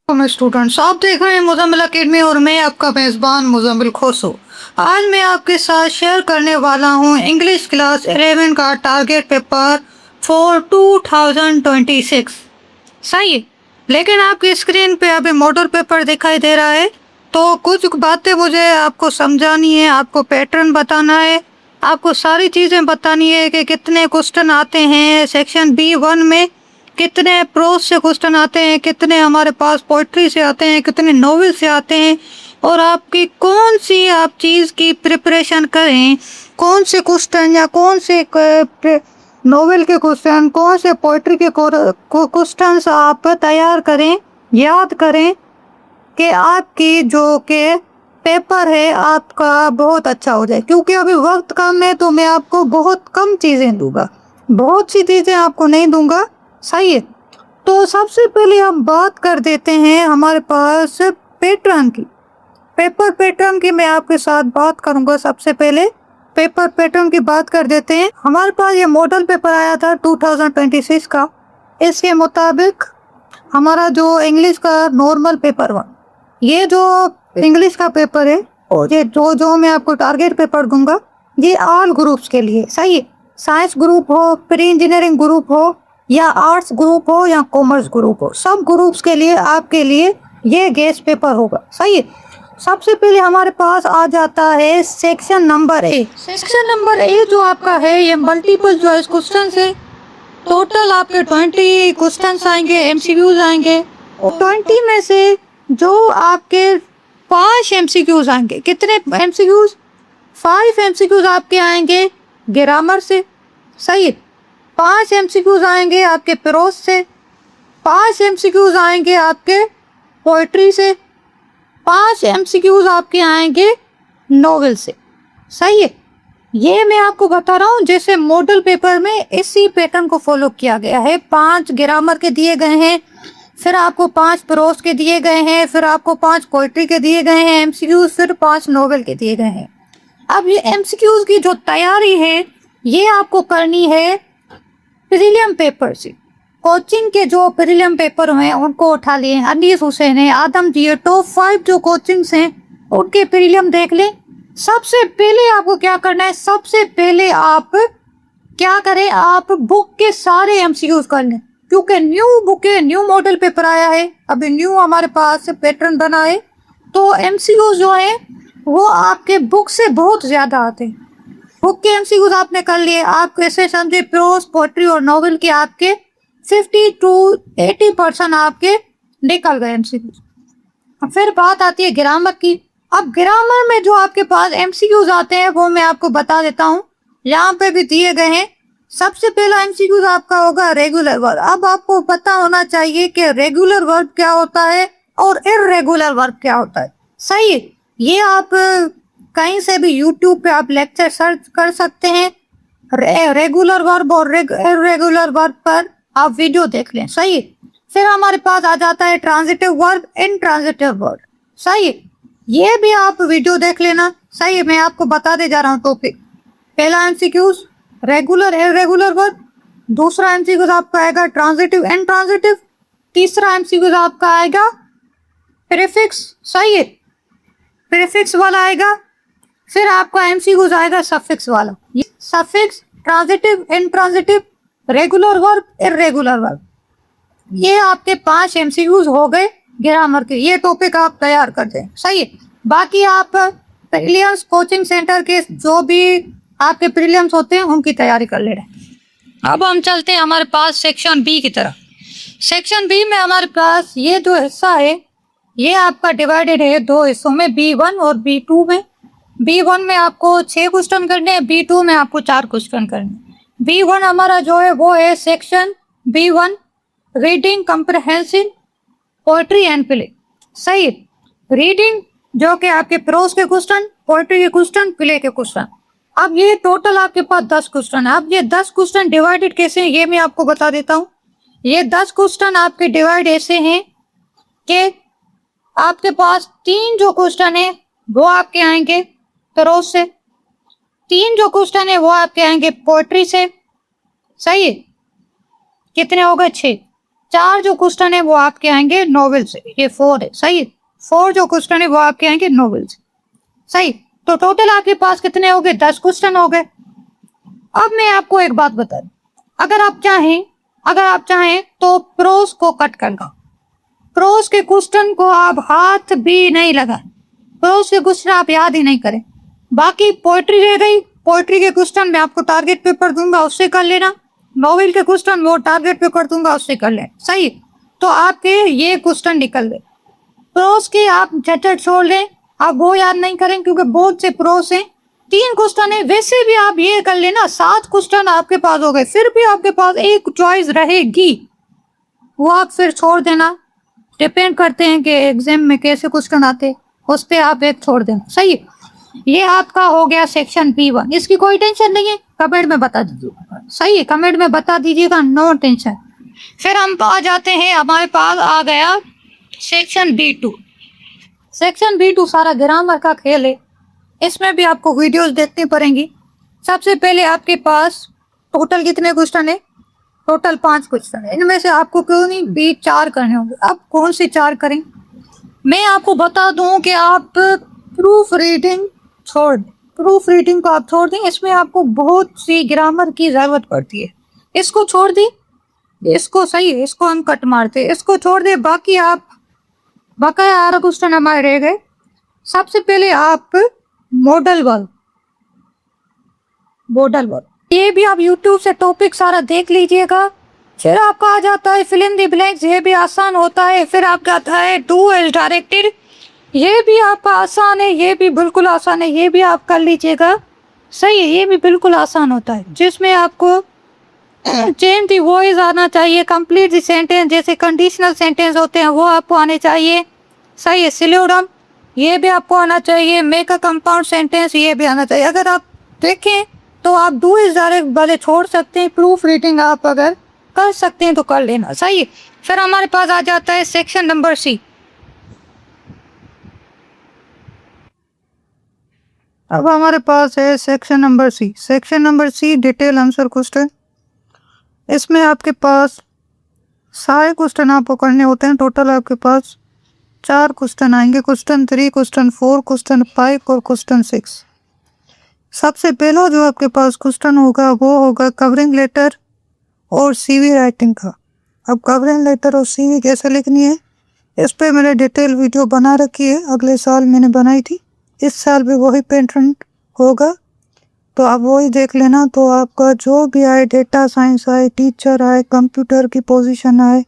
Students, आप देख रहे हैं मुज़म्मिल अकेडमी और मैं आपका मेज़बान मुज़म्मिल खोसो। आज मैं आपके साथ शेयर करने वाला हूं इंग्लिश क्लास 11 का टारगेट पेपर फॉर 2026। सही है, लेकिन आपकी स्क्रीन पे अभी मॉडल पेपर दिखाई दे रहा है, तो कुछ बातें मुझे आपको समझानी है, आपको पैटर्न बताना है, आपको सारी चीज़ें बतानी है कि कितने क्वेश्चन आते हैं सेक्शन B1 में, कितने प्रोज से क्वेश्चन आते हैं, कितने हमारे पास पोइट्री से आते हैं, कितने नॉवेल से आते हैं, और आपकी कौन सी आप चीज़ की प्रिपरेशन करें, कौन से क्वेश्चन या कौन से नॉवेल के क्वेश्चन, कौन से पोइट्री के क्वेश्चन आप तैयार करें, याद करें कि आपकी जो के पेपर है आपका बहुत अच्छा हो जाए। क्योंकि अभी वक्त कम है तो मैं आपको बहुत कम चीज़ें दूंगा, बहुत सी चीज़ें आपको नहीं दूंगा। सही है, तो सबसे पहले हम बात कर देते हैं हमारे पास पैटर्न की। पेपर पैटर्न की मैं आपके साथ बात करूंगा। सबसे पहले पेपर पैटर्न की बात कर देते हैं। हमारे पास ये मॉडल पेपर आया था 2026 का। इसके मुताबिक हमारा जो इंग्लिश का नॉर्मल पेपर 1, ये जो इंग्लिश का पेपर है और ये जो मैं आपको टारगेट पेपर दूंगा, ये ऑल ग्रुप्स के लिए। सही है, साइंस ग्रुप हो, प्री इंजीनियरिंग ग्रुप हो, या आर्ट्स ग्रुप हो, या कॉमर्स ग्रुप हो, सब ग्रुप्स के लिए आपके लिए ये गेस्ट पेपर होगा। सही है, सबसे पहले हमारे पास आ जाता है section number A. Section number A जो आपका है ये मल्टीपल चॉइस क्वेश्चन है। टोटल आपके 20 क्वेश्चन आएंगे, एमसीक्यूज आएंगे, और 20 में से जो आपके 5 एमसीक्यूज आएंगे। कितने एमसीक्यूज? 5 एमसीक्यूज आपके आएंगे ग्रामर से। सही है, 5 एमसीक्यूज आएंगे आपके प्रोज से, 5 एमसीक्यूज आएंगे आपके पोइट्री से, 5 एमसीक्यूज आपके आएंगे नॉवेल से। सही है, ये मैं आपको बता रहा हूँ जैसे मॉडल पेपर में इसी पैटर्न को फॉलो किया गया है। 5 ग्रामर के दिए गए हैं, फिर आपको 5 प्रोज के दिए गए हैं, फिर आपको 5 पोइट्री के दिए गए हैं एमसीक्यूज, फिर 5 नॉवेल के दिए गए हैं। अब ये एमसीक्यूज की जो तैयारी है ये आपको करनी है प्रीलियम पेपर से। कोचिंग के जो प्रीलियम पेपर हैं उनको उठा लिए, अनीस हुसैन है, आदम जी है, टॉप 5 जो कोचिंग्स हैं उनके प्रीलियम देख लें। सबसे पहले आपको क्या करना है, सबसे पहले आप क्या करें, आप बुक के सारे एमसीक्यूज कर लें। क्योंकि न्यू बुक है, न्यू मॉडल पेपर आया है, अभी न्यू हमारे पास पैटर्न बना है, तो एमसीक्यूज जो है वो आपके बुक से बहुत ज्यादा आते हैं। बुक के एमसीक्यूज आपने कर लिए, आप कैसे समझे, प्रोज, पोएट्री और नॉवेल के आपके 50 to 80% आपके निकल गए एमसीक्यूज। फिर बात आती है ग्रामर की। अब ग्रामर में जो आपके पास एमसीक्यूज आते हैं वो मैं आपको बता देता हूँ, यहाँ पे भी दिए गए हैं। सबसे पहला एमसीक्यूज आपका होगा रेगुलर वर्ब। अब आपको पता होना चाहिए कि रेगुलर वर्ब क्या होता है और इर्रेगुलर वर्ब क्या होता है। सही है, ये आप कहीं से भी यूट्यूब पे आप लेक्चर सर्च कर सकते हैं, रेगुलर वर्ब और इर्रेगुलर वर्ब पर आप वीडियो देख लें। सही है, फिर हमारे पास आ जाता है ट्रांजिटिव वर्ब, इनट्रांजिटिव वर्ब। सही है, ये भी आप वीडियो देख लेना। सही है, मैं आपको बताते जा रहा हूँ टॉपिक। पहला एमसीक्यूज रेगुलर इर्रेगुलर वर्ब, दूसरा एमसीक्यूज आपका आएगा ट्रांजिटिव इनट्रांजिटिव, तीसरा एमसीक्यूज आपका आएगा प्रीफिक्स। सही है, प्रीफिक्स वाला आएगा, फिर आपका एमसीक्यूज आएगा सफिक्स वाला। Suffix, transitive, intransitive, regular verb, irregular verb, ये आपके 5 एमसीक्यूज हो गए ग्रामर के। ये टॉपिक आप तैयार कर दें। सही है, बाकी आप प्रीलिम्स कोचिंग सेंटर के जो भी आपके प्रीलिम्स होते हैं उनकी तैयारी कर ले रहे हैं। अब हम चलते हैं हमारे पास सेक्शन बी की तरफ। सेक्शन बी में हमारे पास ये जो हिस्सा है ये आपका डिवाइडेड है 2 हिस्सों में, B1 और B2 में। B1 में आपको 6 क्वेश्चन करने हैं, B2 में आपको 4 क्वेश्चन करने हैं। B1 हमारा जो है वो है section B1 reading comprehension poetry and play. सही है, रीडिंग जो कि आपके प्रोज के क्वेश्चन, पोएट्री के क्वेश्चन, प्ले के क्वेश्चन। अब ये टोटल आपके पास 10 क्वेश्चन है। अब ये 10 क्वेश्चन डिवाइडेड कैसे हैं ये मैं आपको बता देता हूँ। ये 10 क्वेश्चन आपके डिवाइड ऐसे हैं कि आपके पास 3 जो क्वेश्चन है वो आपके आएंगे प्रोज से, 3 जो क्वेश्चन है वो आपके आएंगे पोएट्री से। सही है, कितने हो गए? 6। 4 जो क्वेश्चन है वो आपके आएंगे नॉवेल से, ये 4 है, सही है। 4 जो क्वेश्चन है वो आपके आएंगे नॉवेल से, सही। तो टोटल आपके पास कितने हो गए? 10 क्वेश्चन हो गए। अब मैं आपको एक बात बता दूं, अगर आप चाहें तो प्रोज को कट कर दो। प्रोज के क्वेश्चन को आप हाथ भी नहीं लगा, प्रोज के क्वेश्चन आप याद ही नहीं करें। बाकी पोएट्री रह गई, पोएट्री के क्वेश्चन मैं आपको टारगेट पेपर दूंगा, उससे कर लेना। नॉवेल के क्वेश्चन वो टारगेट पेपर दूंगा, उससे कर लेना, सही। तो आपके ये क्वेश्चन निकल गए। प्रोज के आप झटझट छोड़ लें, आप वो याद नहीं करें क्योंकि बहुत से प्रोज हैं। 3 क्वेश्चन है, वैसे भी आप ये कर लेना, 7 क्वेश्चन आपके पास हो गए। फिर भी आपके पास एक चॉइस रहेगी, वो आप फिर छोड़ देना। डिपेंड करते हैं कि एग्जाम में कैसे क्वेश्चन आते, उस पर आप एक छोड़ देना, सही। ये आपका हो गया सेक्शन B1, इसकी कोई टेंशन नहीं है, कमेंट में बता दीजिएगा, सही है, कमेंट में बता दीजिएगा, नो टेंशन। फिर हम आ जाते हैं, हमारे पास आ गया सेक्शन B2। सेक्शन B2 सारा ग्रामर का खेल है, इसमें भी आपको वीडियोस देखनी पड़ेंगी। सबसे पहले आपके पास टोटल कितने क्वेश्चन है? टोटल 5 क्वेश्चन है, इनमें से आपको क्यों नहीं भी 4 करने होंगे। अब कौन से 4 करें? मैं आपको बता दूं कि आप प्रूफ रीडिंग छोड़ दें, प्रूफ रीडिंग को आप छोड़ दें, इसमें आपको बहुत सी ग्रामर की जरूरत पड़ती है। इसको छोड़ दें, इसको सही है, इसको हम कट मारते हैं, इसको छोड़ दें। बाकी आप बकाया 8 क्वेश्चन हमारे रह गए। सबसे पहले आप मॉडल वर्क, ये भी आप YouTube से टॉपिक सारा देख लीजिएगा। फिर आपका आ जाता है फिल इन द ब्लैंक्स, ये भी आसान होता है। फिर आपका आता है डू एज डायरेक्टेड, ये भी आपका आसान है, ये भी बिल्कुल आसान है, ये भी आप कर लीजिएगा, सही है। ये भी बिल्कुल आसान होता है, जिसमें आपको चेंज द वॉइस आना चाहिए, कंप्लीट द सेंटेंस, जैसे कंडीशनल सेंटेंस होते हैं वो आपको आने चाहिए, सही है। सिलोडम ये भी आपको आना चाहिए, मेक अ कंपाउंड सेंटेंस ये भी आना चाहिए। अगर आप देखें तो आप डू इज डायरेक्ट वाले छोड़ सकते हैं, प्रूफ रीडिंग आप अगर कर सकते हैं तो कर लेना, सही है। फिर हमारे पास आ जाता है सेक्शन नंबर C। अब हमारे पास है section number C। Section number C detail answer question, इसमें आपके पास सारे क्वेश्चन आपको करने होते हैं। टोटल आपके पास 4 क्वेश्चन आएंगे, क्वेश्चन 3, क्वेश्चन 4, क्वेश्चन 5 और क्वेश्चन 6। सबसे पहला जो आपके पास क्वेश्चन होगा वो होगा कवरिंग लेटर और CV राइटिंग का। अब कवरिंग लेटर और CV कैसे लिखनी है, इस पे मैंने डिटेल वीडियो बना रखी है, अगले साल मैंने बनाई थी, इस साल भी वही पैटर्न होगा, तो आप वही देख लेना। तो आपका जो भी आए, डेटा साइंस आए, टीचर आए, कंप्यूटर की पोजीशन आए,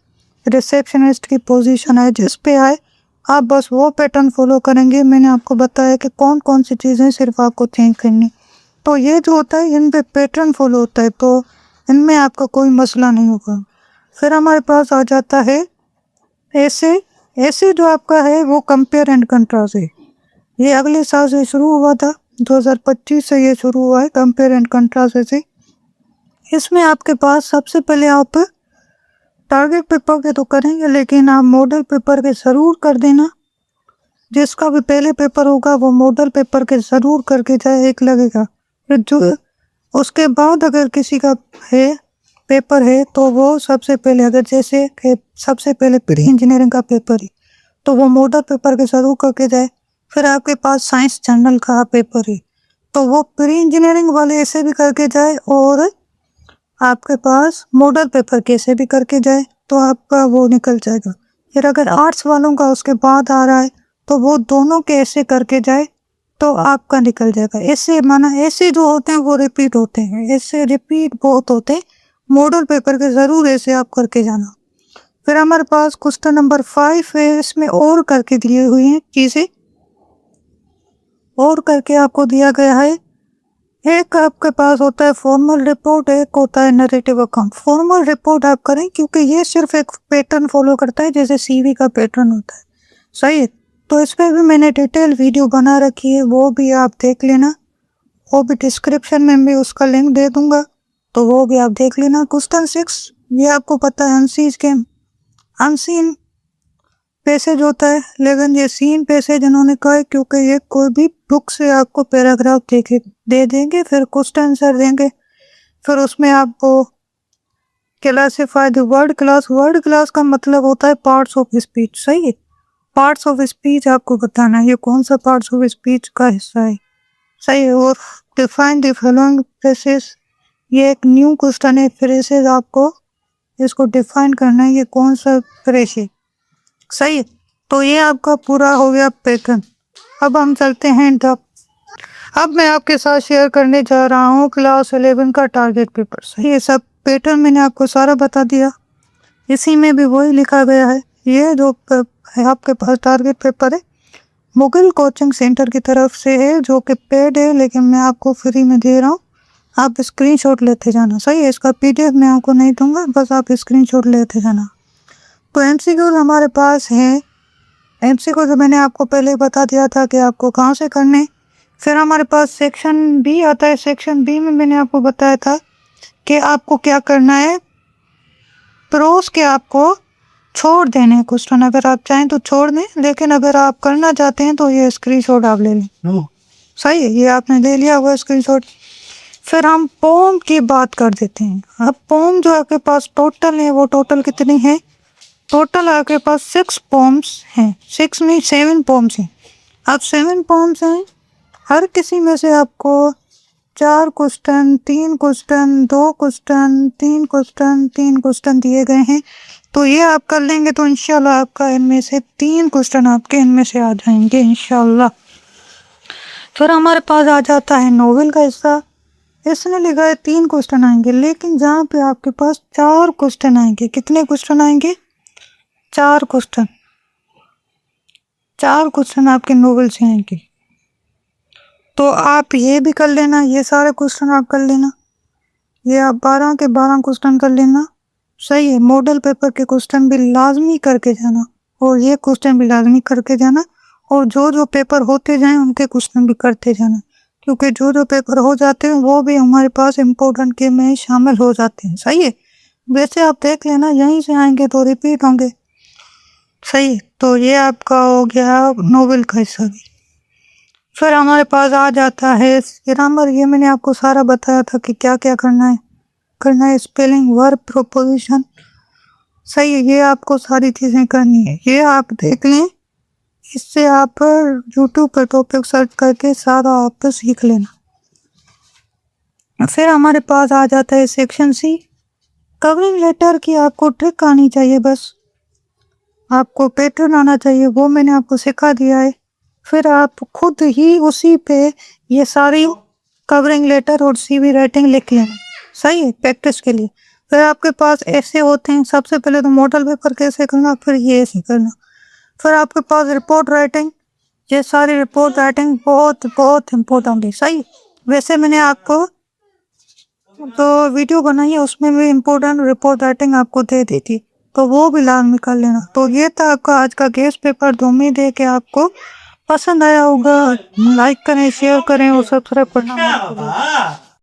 रिसेप्शनिस्ट की पोजीशन आए, जिस पे आए आप बस वो पैटर्न फॉलो करेंगे। मैंने आपको बताया कि कौन कौन सी चीज़ें सिर्फ आपको चेंज करनी, तो ये जो होता है इन पे पैटर्न फॉलो होता है, तो इनमें आपका कोई मसला नहीं होगा। फिर हमारे पास आ जाता है ऐसे जो आपका है वो कंपेयर एंड कंट्रास्ट है। ये अगले साल से शुरू हुआ था, 2025 से ये शुरू हुआ है कंपेयर एंड कंट्रास्ट ऐसे। इसमें आपके पास सबसे पहले आप टारगेट पेपर के तो करेंगे, लेकिन आप मॉडल पेपर के ज़रूर कर देना। जिसका भी पहले पेपर होगा वो मॉडल पेपर के ज़रूर करके जाए, एक लगेगा। फिर जो उसके बाद अगर किसी का है पेपर है तो वो सबसे पहले, अगर जैसे कि सबसे पहले प्री इंजीनियरिंग का पेपर है तो वो मॉडल पेपर के ज़रूर करके जाए। फिर आपके पास साइंस जर्नल का पेपर है तो वो प्री इंजीनियरिंग वाले ऐसे भी करके जाए, और आपके पास मॉडल पेपर कैसे भी करके जाए, तो आपका वो निकल जाएगा। फिर अगर आर्ट्स वालों का उसके बाद आ रहा है तो वो दोनों के ऐसे करके जाए तो आपका निकल जाएगा। ऐसे माना ऐसे जो होते हैं वो रिपीट होते हैं, ऐसे रिपीट बहुत होते हैं, मॉडल पेपर के ज़रूर ऐसे आप करके जाना। फिर हमारे पास क्वेश्चन नंबर 5 है, इसमें और करके दिए हुए हैं चीज़ें, और करके आपको दिया गया है। एक आपके पास होता है फॉर्मल रिपोर्ट, एक होता है नरेटिव अकाउंट। फॉर्मल रिपोर्ट आप करें क्योंकि ये सिर्फ एक पैटर्न फॉलो करता है, जैसे CV का पैटर्न होता है, सही है। तो इस पर भी मैंने डिटेल वीडियो बना रखी है, वो भी आप देख लेना, वो भी डिस्क्रिप्शन में भी उसका लिंक दे दूंगा, तो वो भी आप देख लेना। क्वेश्चन 6 ये आपको पता है अनसीन पैसेज होता है, लेकिन ये सीन पैसेज इन्होंने कहा है क्योंकि ये कोई भी बुक से आपको पैराग्राफ दे देंगे, फिर क्वेश्चन आंसर देंगे, फिर उसमें आपको classify the word class. Word class का मतलब होता है पार्ट्स ऑफ स्पीच। सही है, पार्ट्स ऑफ स्पीच आपको बताना है ये कौन सा पार्ट्स ऑफ स्पीच का हिस्सा है। सही है। और डिफाइन द फॉलोइंग फ्रेसेस, ये एक न्यू क्वेश्चन है। फ्रेसेस आपको इसको डिफाइन करना है, ये कौन सा फ्रेस है। सही है, तो ये आपका पूरा हो गया पैटर्न। अब हम चलते हैं अब मैं आपके साथ शेयर करने जा रहा हूँ क्लास 11 का टारगेट पेपर। सही है, सब पैटर्न मैंने आपको सारा बता दिया, इसी में भी वही लिखा गया है। ये जो है आपके पास टारगेट पेपर है, मुगल कोचिंग सेंटर की तरफ से है, जो कि पेड है, लेकिन मैं आपको फ्री में दे रहा हूँ। आप स्क्रीनशॉट लेते जाना। सही है, इसका PDF मैं आपको नहीं दूंगा, बस आप स्क्रीनशॉट लेते जाना। तो MCQ हमारे पास है। MCQ जो मैंने आपको पहले बता दिया था कि आपको कहाँ से करने। फिर हमारे पास सेक्शन B आता है। सेक्शन B में मैंने आपको बताया था कि आपको क्या करना है, प्रोस के आपको छोड़ देने हैं क्वेश्चन। अगर आप चाहें तो छोड़ दें, लेकिन अगर आप करना चाहते हैं तो ये स्क्रीनशॉट आप ले लें। सही है, ये आपने ले लिया हुआ स्क्रीनशॉट। फिर हम पोम की बात कर देते हैं। अब पोम जो आपके पास टोटल है, वो टोटल कितनी है, टोटल आपके पास 6 पोम्स हैं। 6 नहीं 7 पोम्स हैं। अब 7 पोम्स हैं, हर किसी में से आपको 4 question, 3 question, 2 question, 3 question, 3 question दिए गए हैं। तो ये आप कर लेंगे तो इंशाल्लाह आपका इनमें से 3 क्वेश्चन आपके इनमें से आ जाएंगे इंशाल्लाह। फिर हमारे पास आ जाता है नोवेल का हिस्सा। इसने लिखा है 3 क्वेश्चन आएंगे, लेकिन जहाँ पे आपके पास 4 क्वेश्चन आएंगे। कितने क्वेश्चन आएंगे, 4 क्वेश्चन। 4 क्वेश्चन आपके नोवेल से आएंगे। तो आप ये भी कर लेना, ये सारे क्वेश्चन आप कर लेना, ये आप 12 के 12 क्वेश्चन कर लेना। सही है, मॉडल पेपर के क्वेश्चन भी लाजमी करके जाना, और ये क्वेश्चन भी लाजमी करके जाना, और जो जो पेपर होते जाएं उनके क्वेश्चन भी करते जाना, क्योंकि जो जो पेपर हो जाते हैं वो भी हमारे पास इम्पोर्टेंट के में शामिल हो जाते हैं। सही है, वैसे आप देख लेना यहीं से आएंगे तो रिपीट होंगे। सही है, तो ये आपका हो गया नोवेल का हिस्सा भी। फिर हमारे पास आ जाता है ग्रामर। ये मैंने आपको सारा बताया था कि क्या क्या करना है। Spelling, verb, proposition. सही है, ये आपको सारी चीज़ें करनी है, ये आप देख लें। इससे आप YouTube पर टॉपिक सर्च करके सारा आप सीख लेना। फिर हमारे पास आ जाता है सेक्शन C। कवरिंग लेटर की आपको ट्रिक आनी चाहिए, बस आपको पैटर्न आना चाहिए, वो मैंने आपको सिखा दिया है। फिर आप खुद ही उसी पे ये सारी कवरिंग लेटर और CV राइटिंग लिख लेना। सही है, प्रैक्टिस के लिए। फिर आपके पास ऐसे होते हैं, सबसे पहले तो मॉडल पेपर कैसे करना, फिर ये ऐसे करना। फिर आपके पास रिपोर्ट राइटिंग, ये सारी रिपोर्ट राइटिंग बहुत बहुत इम्पोर्टेंट है। सही, वैसे मैंने आपको तो वीडियो बनाई है, उसमें भी इम्पोर्टेंट रिपोर्ट राइटिंग आपको दे दी थी, तो वो भी लाजमी कर लेना। तो ये था आपका आज का गेस्ट पेपर। तो उम्मीद है कि आपको पसंद आया होगा। लाइक करें, शेयर करें और सब्सक्राइब करना मत भूलिए।